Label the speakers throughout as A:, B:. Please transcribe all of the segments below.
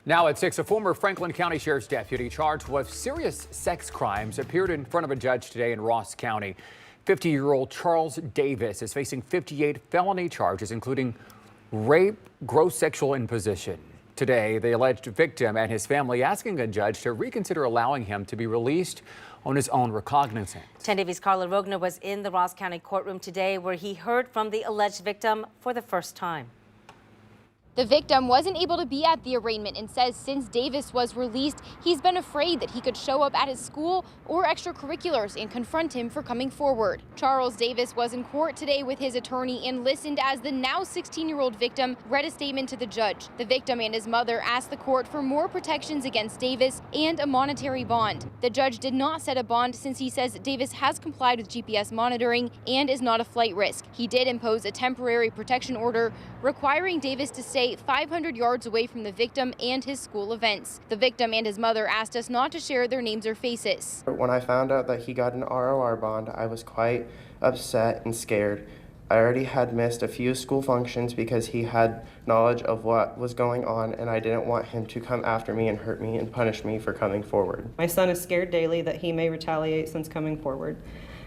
A: Now at 6, a former Franklin County Sheriff's deputy charged with serious sex crimes appeared in front of a judge today in Ross County. 50-year-old Charles Davis is facing 58 felony charges, including rape, gross sexual imposition. Today, the alleged victim and his family asking a judge to reconsider allowing him to be released on his own recognizance.
B: 10 TV's Carla Rogner was in the Ross County courtroom today where he heard from the alleged victim for the first time.
C: The victim wasn't able to be at the arraignment and says since Davis was released, he's been afraid that he could show up at his school or extracurriculars and confront him for coming forward. Charles Davis was in court today with his attorney and listened as the now 16-year-old victim read a statement to the judge. The victim and his mother asked the court for more protections against Davis and a monetary bond. The judge did not set a bond since he says Davis has complied with GPS monitoring and is not a flight risk. He did impose a temporary protection order requiring Davis to stay 500 yards away from the victim and his school events. The victim and his mother asked us not to share their names or faces.
D: When I found out that he got an ROR bond, I was quite upset and scared. I already had missed a few school functions because he had knowledge of what was going on, and I didn't want him to come after me and hurt me and punish me for coming forward.
E: My son is scared daily that he may retaliate since coming forward.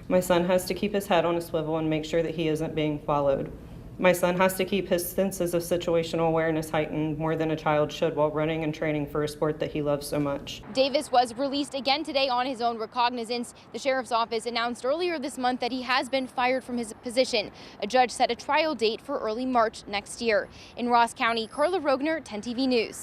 E: My son has to keep his head on a swivel and make sure that he isn't being followed. My son has to keep his senses of situational awareness heightened more than a child should while running and training for a sport that he loves so much.
C: Davis was released again today on his own recognizance. The sheriff's office announced earlier this month that he has been fired from his position. A judge set a trial date for early March next year. In Ross County, Carla Rogner, 10 TV News.